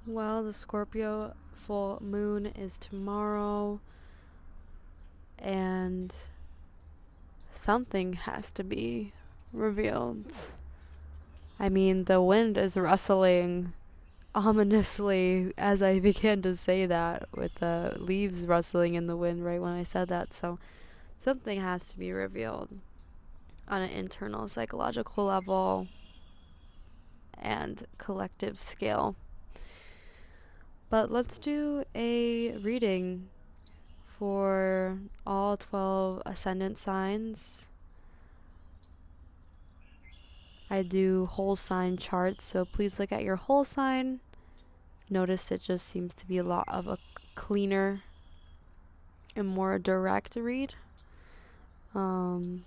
Well, the Scorpio full moon is tomorrow, and something has to be revealed. I mean, the wind is rustling ominously as I began to say that, with the leaves rustling in the wind right when I said that. So, something has to be revealed on an internal psychological level and collective scale. But let's do a reading for all 12 ascendant signs. I do whole sign charts, so please look at your whole sign. Notice it just seems to be a lot of a cleaner and more direct read. Feel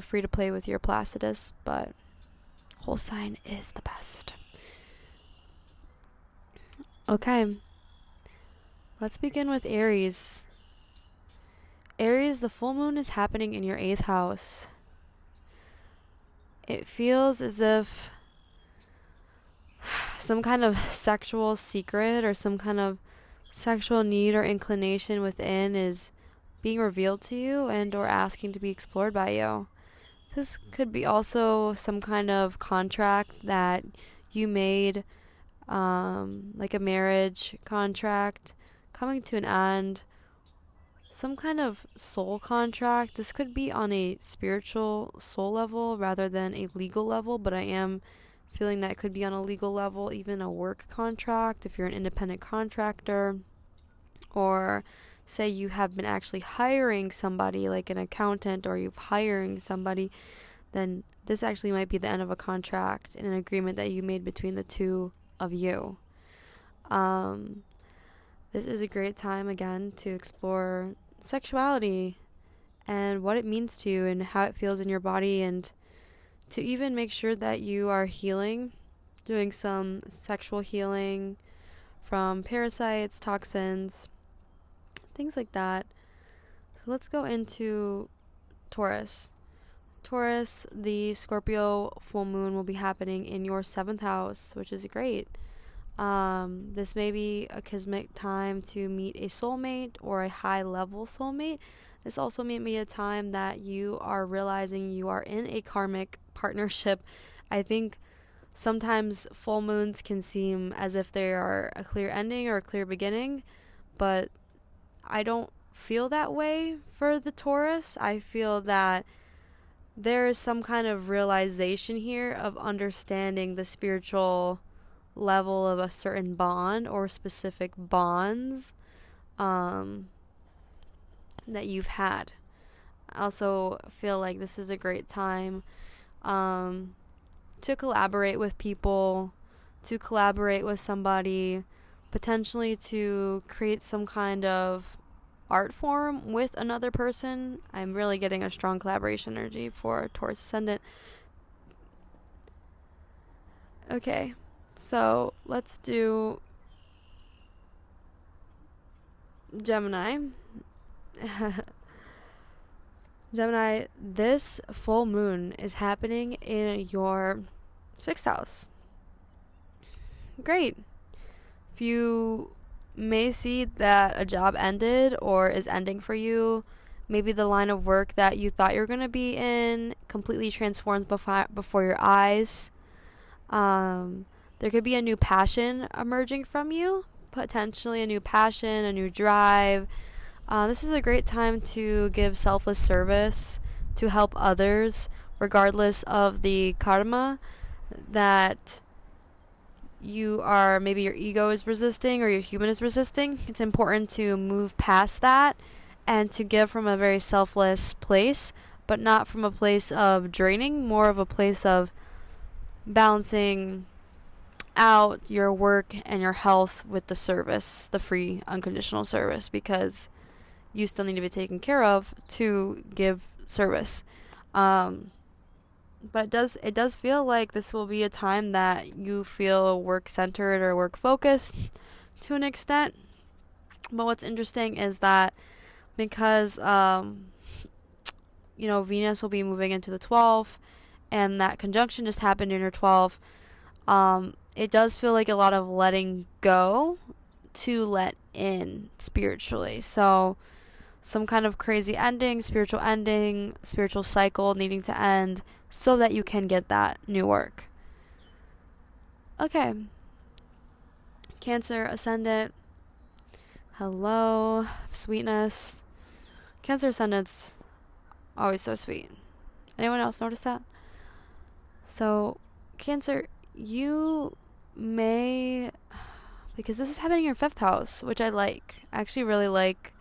free to play with your Placidus, but whole sign is the best. Okay, let's begin with Aries. Aries, the full moon is happening in your 8th house. It feels as if some kind of sexual secret or some kind of sexual need or inclination within is being revealed to you and or asking to be explored by you. This could be also some kind of contract that you made, like a marriage contract coming to an end, some kind of soul contract. This could be on a spiritual soul level rather than a legal level, but I am feeling that it could be on a legal level, even a work contract if you're an independent contractor, or say you have been actually hiring somebody like an accountant, or you're hiring somebody, then this actually might be the end of a contract and an agreement that you made between the two of you. This is a great time again to explore sexuality and what it means to you and how it feels in your body, and to even make sure that you are healing, doing some sexual healing from parasites, toxins, things like that. So let's go into Taurus. Taurus, the Scorpio full moon will be happening in your 7th house, which is great. This may be a kismet time to meet a soulmate or a high-level soulmate. This also may be a time that you are realizing you are in a karmic partnership. I think sometimes full moons can seem as if they are a clear ending or a clear beginning, but I don't feel that way for the Taurus. I feel that there is some kind of realization here of understanding the spiritual level of a certain bond or specific bonds that you've had. I also feel like this is a great time to collaborate with people, to collaborate with somebody, potentially to create some kind of art form with another person. I'm really getting a strong collaboration energy for Taurus Ascendant. Okay, so let's do Gemini. Gemini, this full moon is happening in your 6th house. Great. If you may see that a job ended or is ending for you, maybe the line of work that you thought you were going to be in completely transforms before your eyes. There could be a new passion emerging from you, potentially a new passion, a new drive. This is a great time to give selfless service, to help others, regardless of the karma that maybe your ego is resisting or your human is resisting. It's important to move past that and to give from a very selfless place, but not from a place of draining, more of a place of balancing out your work and your health with the service, the free unconditional service, because you still need to be taken care of to give service. But it does feel like this will be a time that you feel work centered or work focused to an extent. But what's interesting is that because Venus will be moving into the 12th, and that conjunction just happened in your 12th, it does feel like a lot of letting go to let in spiritually. So some kind of crazy ending, spiritual cycle needing to end so that you can get that new work. Okay. Cancer, Ascendant. Hello, sweetness. Cancer Ascendant's always so sweet. Anyone else notice that? So, Cancer, you may, because this is happening in your 5th house, which I like. I actually really like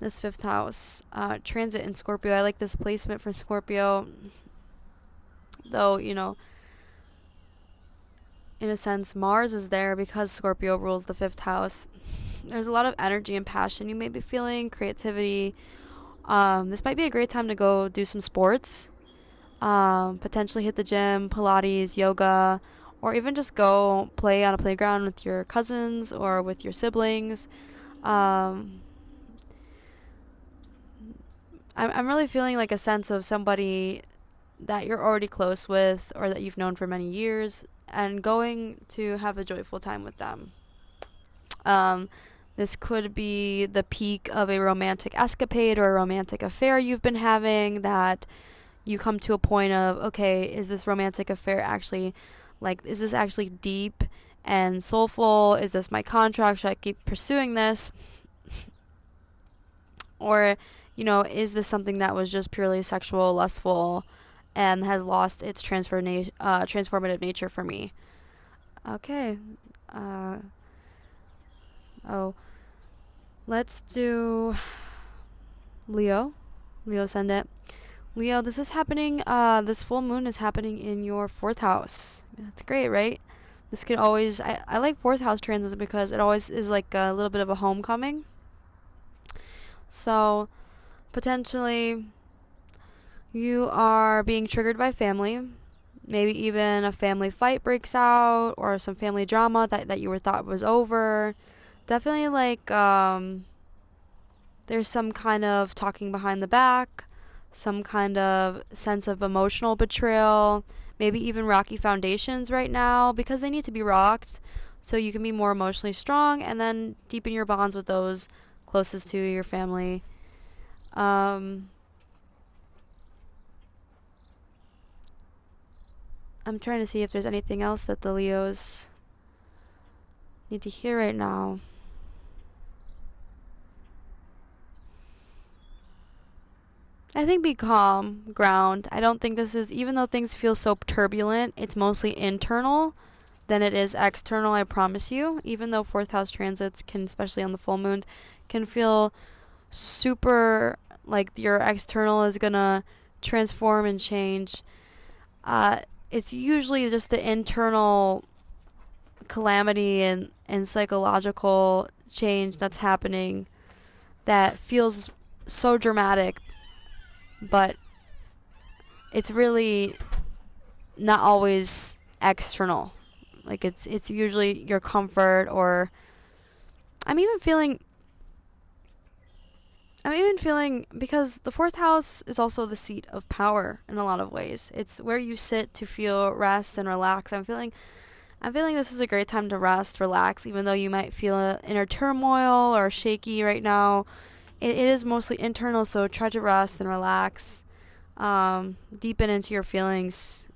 this 5th house transit in Scorpio. I like this placement for Scorpio. Though, you know, in a sense, Mars is there because Scorpio rules the 5th house. There's a lot of energy and passion you may be feeling, creativity. This might be a great time to go do some sports. Potentially hit the gym, Pilates, yoga, or even just go play on a playground with your cousins or with your siblings. I'm really feeling like a sense of somebody that you're already close with or that you've known for many years and going to have a joyful time with them. This could be the peak of a romantic escapade or a romantic affair you've been having that you come to a point of, okay, is this romantic affair actually, like, is this actually deep and soulful? Is this my contract? Should I keep pursuing this? Or, you know, is this something that was just purely sexual, lustful, and has lost its transformative nature for me? Okay. Let's do Leo Ascendant. Leo, this is happening, this full moon is happening in your 4th house. That's great, right? This could always, I like 4th house transits because it always is like a little bit of a homecoming. So, potentially, you are being triggered by family. Maybe even a family fight breaks out or some family drama that you thought was over. Definitely like there's some kind of talking behind the back, some kind of sense of emotional betrayal, maybe even rocky foundations right now because they need to be rocked so you can be more emotionally strong and then deepen your bonds with those closest to your family. I'm trying to see if there's anything else that the Leos need to hear right now. I think be calm, ground. I don't think this is, even though things feel so turbulent, it's mostly internal than it is external, I promise you. Even though 4th house transits can, especially on the full moon, can feel super like your external is gonna transform and change. It's usually just the internal calamity and psychological change that's happening that feels so dramatic, but it's really not always external. Like it's usually your comfort, or I'm even feeling because the 4th house is also the seat of power in a lot of ways. It's where you sit to feel rest and relax. I'm feeling this is a great time to rest, relax, even though you might feel inner turmoil or shaky right now. It is mostly internal, so try to rest and relax. Deepen into your feelings.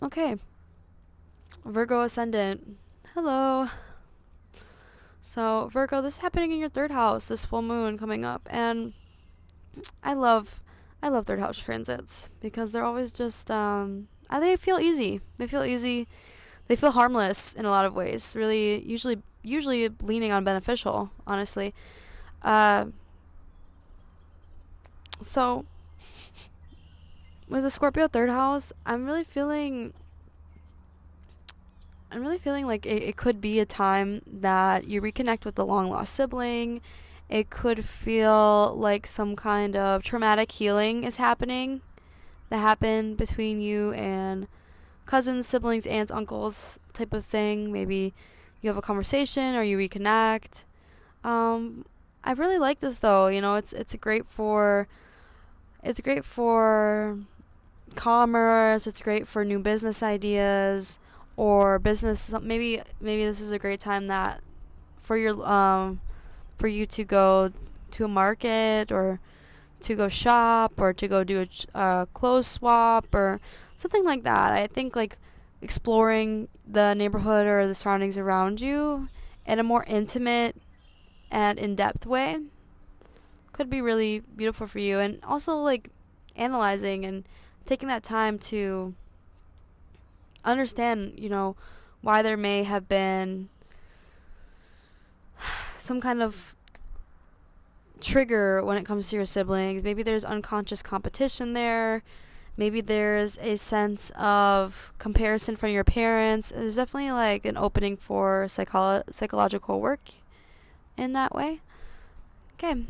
Okay. Virgo Ascendant. Hello. So, Virgo, this is happening in your 3rd house, this full moon coming up. And I love 3rd house transits because they're always just, they feel easy. They feel harmless in a lot of ways. Really, usually leaning on beneficial, honestly. So with the Scorpio 3rd house, I'm really feeling like it could be a time that you reconnect with a long lost sibling. It could feel like some kind of traumatic healing is happening that happened between you and cousins, siblings, aunts, uncles type of thing. Maybe you have a conversation or you reconnect. I really like this though. You know, it's great for commerce. It's great for new business ideas or business. Maybe this is a great time that for your for you to go to a market, or to go shop, or to go do a clothes swap or something like that. I think like exploring the neighborhood or the surroundings around you in a more intimate and in-depth way could be really beautiful for you. And also like analyzing and taking that time to understand, why there may have been some kind of trigger when it comes to your siblings. Maybe there's unconscious competition there. Maybe there's a sense of comparison from your parents. There's definitely like an opening for psychological work in that way. Okay.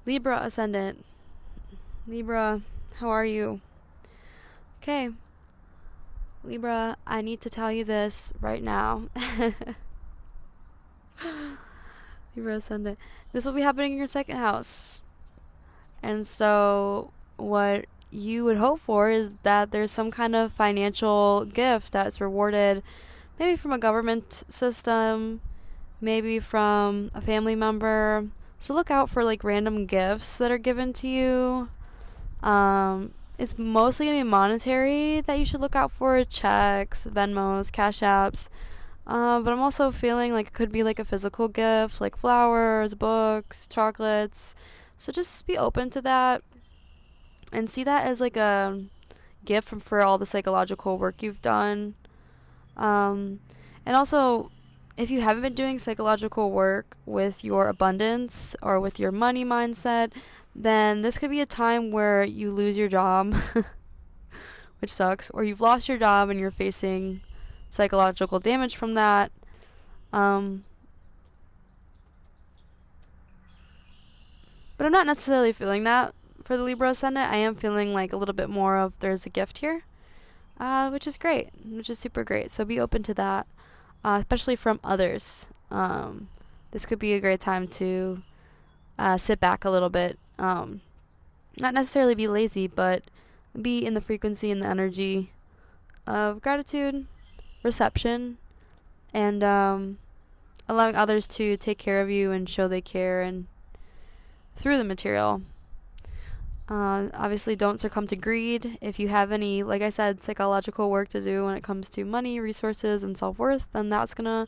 Libra Ascendant. Libra, how are you? Okay. Libra, I need to tell you this right now. Libra Ascendant. This will be happening in your second house. And so what you would hope for is that there's some kind of financial gift that's rewarded, maybe from a government system, maybe from a family member. So look out for like random gifts that are given to you. It's mostly going to be monetary that you should look out for: checks, Venmos, Cash Apps. But I'm also feeling like it could be like a physical gift, like flowers, books, chocolates. So just be open to that and see that as like a gift for all the psychological work you've done. And also, if you haven't been doing psychological work with your abundance or with your money mindset, then this could be a time where you lose your job, which sucks, or you've lost your job and you're facing psychological damage from that. But I'm not necessarily feeling that for the Libra Ascendant. I am feeling like a little bit more of there's a gift here, which is great, which is super great. So be open to that, especially from others. This could be a great time to sit back a little bit. Not necessarily be lazy, but be in the frequency and the energy of gratitude, reception, and allowing others to take care of you and show they care, and through the material. Obviously, don't succumb to greed. If you have any, like I said, psychological work to do when it comes to money, resources, and self-worth, then that's going to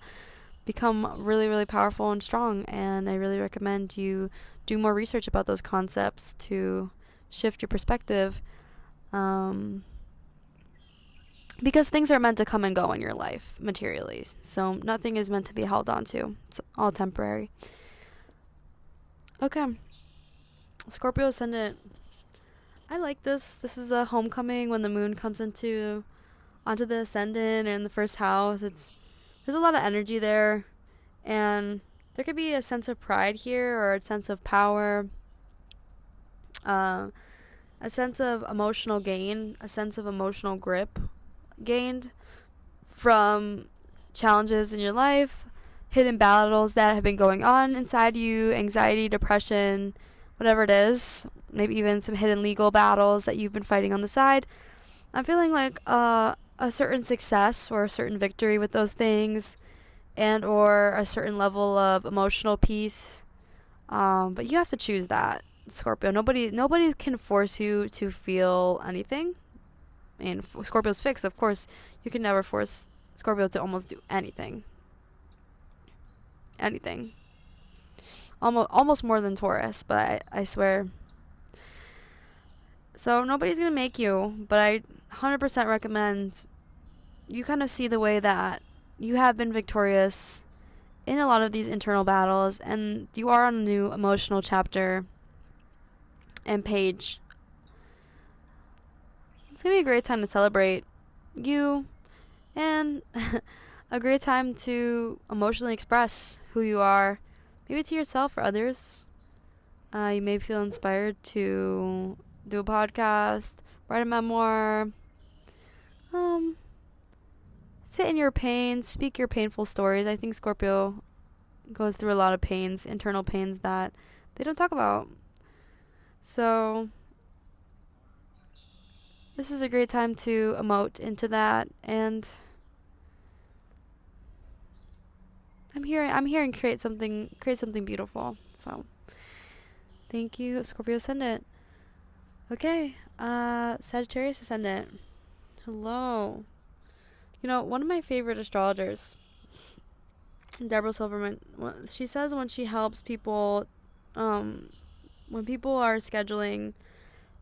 become really, really powerful and strong. And I really recommend you do more research about those concepts to shift your perspective. Because things are meant to come and go in your life materially. So nothing is meant to be held on to. It's all temporary. Okay. Scorpio Ascendant. I like this. This is a homecoming when the moon comes onto the Ascendant and in the first house. There's a lot of energy there. And there could be a sense of pride here, or a sense of power. A sense of emotional gain. A sense of emotional grip gained from challenges in your life, hidden battles that have been going on inside you, anxiety, depression, whatever it is, maybe even some hidden legal battles that you've been fighting on the side. I'm feeling like a certain success or a certain victory with those things, and or a certain level of emotional peace, but you have to choose that, Scorpio. Nobody can force you to feel anything. And Scorpio's fixed, of course. You can never force Scorpio to almost do anything. Almost more than Taurus, but I swear. So nobody's going to make you, but I 100% recommend you kind of see the way that you have been victorious in a lot of these internal battles, and you are on a new emotional chapter and page. It's going to be a great time to celebrate you, and a great time to emotionally express who you are, maybe to yourself or others. You may feel inspired to do a podcast, write a memoir, sit in your pain, speak your painful stories. I think Scorpio goes through a lot of pains, internal pains that they don't talk about. So this is a great time to emote into that, and I'm hearing create something beautiful. So thank you, Scorpio Ascendant. Okay, Sagittarius Ascendant. Hello. You know, one of my favorite astrologers, Deborah Silverman, she says when she helps people, when people are scheduling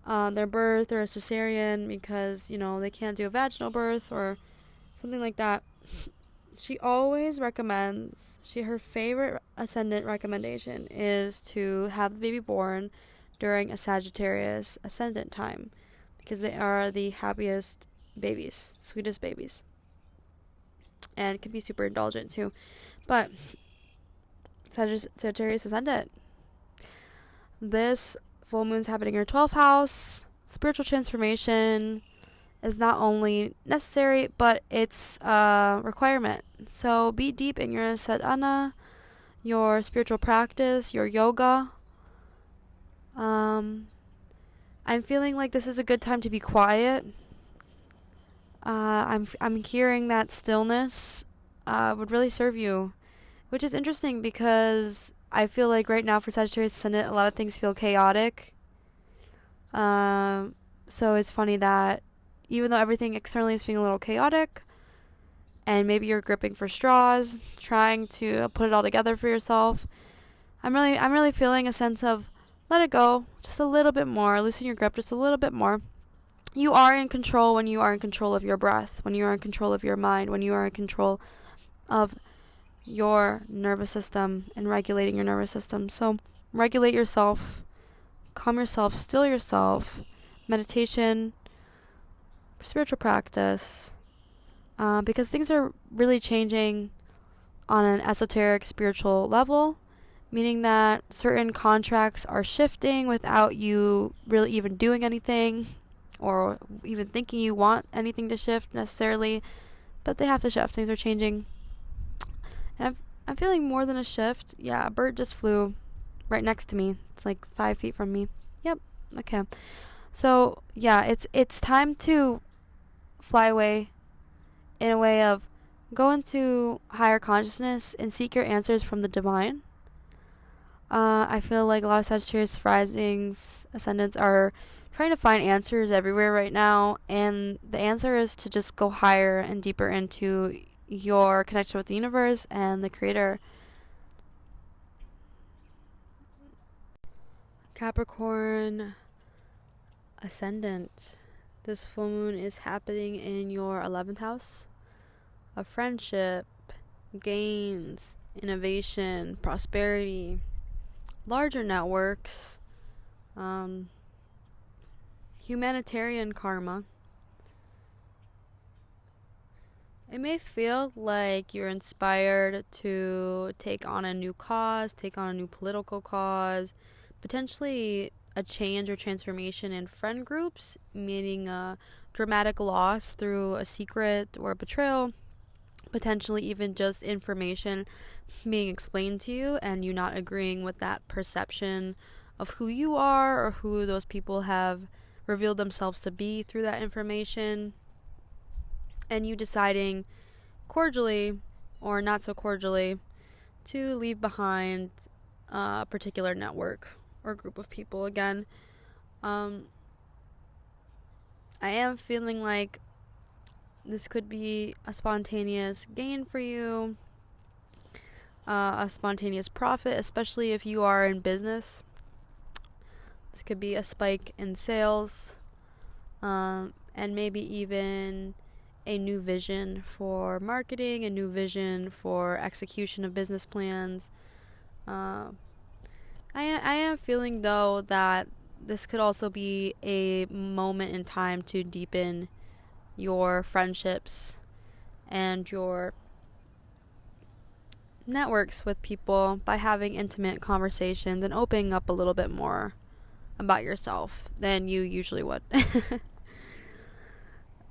their birth or a cesarean because, you know, they can't do a vaginal birth or something like that, she always recommends, her favorite ascendant recommendation is to have the baby born during a Sagittarius ascendant time, because they are the happiest babies, sweetest babies, and can be super indulgent too. But Sagittarius ascendant, this full moon's happening in your 12th house. Spiritual transformation is not only necessary, but it's a requirement. So be deep in your sadhana, your spiritual practice, your yoga. I'm feeling like this is a good time to be quiet. I'm hearing that stillness would really serve you, which is interesting because I feel like right now for Sagittarius Ascendant, a lot of things feel chaotic. So it's funny that even though everything externally is feeling a little chaotic, and maybe you're gripping for straws, trying to put it all together for yourself, I'm really feeling a sense of let it go just a little bit more, loosen your grip just a little bit more. You are in control when you are in control of your breath, when you are in control of your mind, when you are in control of your nervous system and regulating your nervous system. So regulate yourself, calm yourself, still yourself, meditation, spiritual practice, because things are really changing on an esoteric spiritual level, meaning that certain contracts are shifting without you really even doing anything or even thinking you want anything to shift necessarily, but they have to shift. Things are changing. And I'm feeling more than a shift. Yeah, a bird just flew right next to me. It's like 5 feet from me. Yep. Okay. So yeah, it's time to fly away in a way of go into higher consciousness and seek your answers from the divine. I feel like a lot of Sagittarius risings, ascendants are trying to find answers everywhere right now, and the answer is to just go higher and deeper into your connection with the universe and the creator. Capricorn ascendant, this full moon is happening in your 11th house of friendship, gains, innovation, prosperity, larger networks, humanitarian karma. It may feel like you're inspired to take on a new cause, take on a new political cause, potentially a change or transformation in friend groups, meaning a dramatic loss through a secret or a betrayal, potentially even just information being explained to you and you not agreeing with that perception of who you are or who those people have revealed themselves to be through that information, and you deciding cordially or not so cordially to leave behind a particular network or group of people. Again, I am feeling like this could be a spontaneous gain for you, a spontaneous profit, especially if you are in business. This could be a spike in sales, and maybe even a new vision for marketing, a new vision for execution of business plans. I am feeling, though, that this could also be a moment in time to deepen your friendships and your networks with people by having intimate conversations and opening up a little bit more about yourself than you usually would.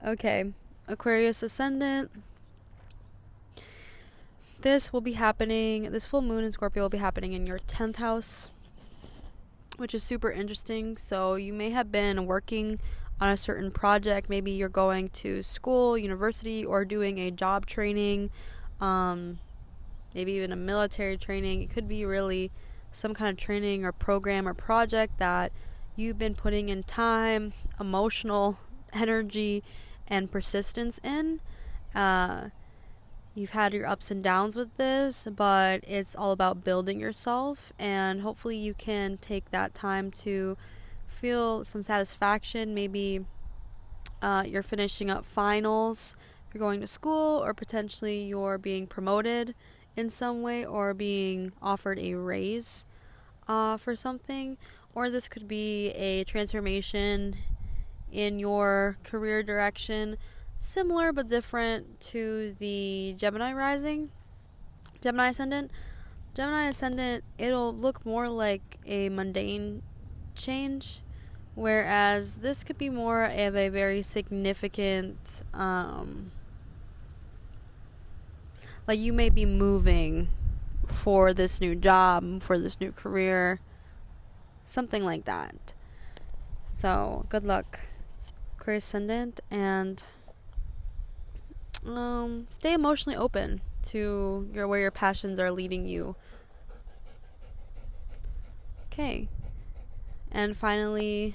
Okay, Aquarius ascendant. This full moon in Scorpio will be happening in your 10th house, which is super interesting. So you may have been working on a certain project. Maybe you're going to school, university, or doing a job training, maybe even a military training. It could be really some kind of training or program or project that you've been putting in time, emotional energy, and persistence in. You've had your ups and downs with this, but it's all about building yourself, and hopefully you can take that time to feel some satisfaction. Maybe you're finishing up finals, you're going to school, or potentially you're being promoted in some way or being offered a raise for something, or this could be a transformation in your career direction, similar but different to the Gemini rising, Gemini ascendant. Gemini ascendant, it'll look more like a mundane change, whereas this could be more of a very significant, like you may be moving for this new job, for this new career, something like that. So good luck, Aquarius ascendant, and stay emotionally open to where your passions are leading you. Okay. And finally,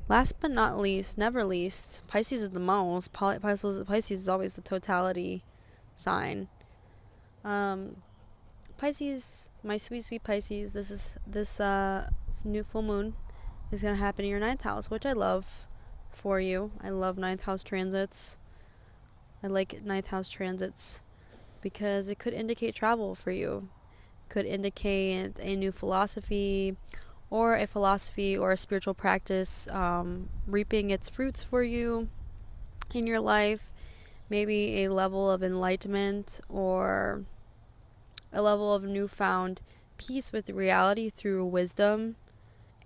last but not least, never least, Pisces is the most. Pisces is always the totality sign. Pisces, my sweet, sweet Pisces, this new full moon is going to happen in your 9th house, which I love for you. I love 9th house transits. I like 9th house transits because it could indicate travel for you. It could indicate a new philosophy or a spiritual practice reaping its fruits for you in your life. Maybe a level of enlightenment or a level of newfound peace with reality through wisdom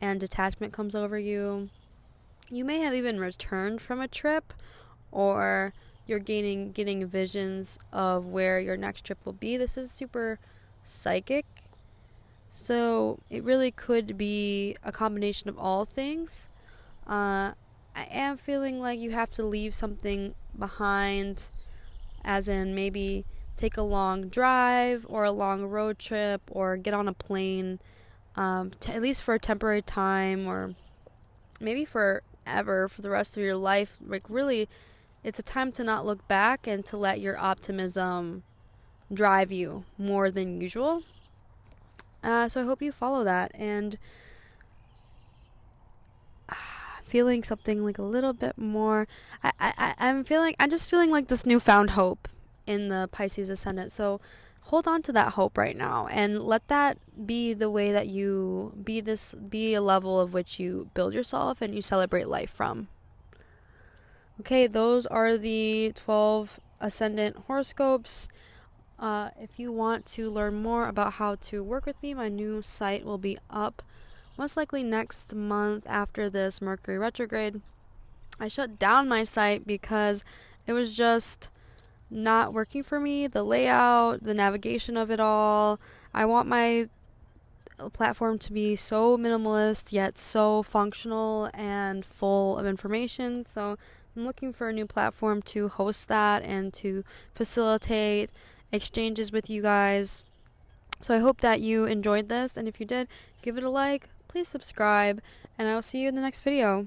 and detachment comes over you. You may have even returned from a trip, or you're getting visions of where your next trip will be. This is super psychic, so it really could be a combination of all things. I am feeling like you have to leave something behind, as in maybe take a long drive or a long road trip or get on a plane, at least for a temporary time, or maybe forever, for the rest of your life. Like really, it's a time to not look back and to let your optimism drive you more than usual. So I hope you follow that, and feeling something like a little bit more. I'm just feeling like this newfound hope in the Pisces ascendant. So hold on to that hope right now and let that be the way that you be a level of which you build yourself and you celebrate life from. Okay, those are the 12 ascendant horoscopes. If you want to learn more about how to work with me, my new site will be up most likely next month after this Mercury retrograde. I shut down my site because it was just not working for me. The layout, the navigation of it all. I want my platform to be so minimalist yet so functional and full of information. So I'm looking for a new platform to host that and to facilitate exchanges with you guys. So I hope that you enjoyed this, and if you did, give it a like, please subscribe, and I will see you in the next video.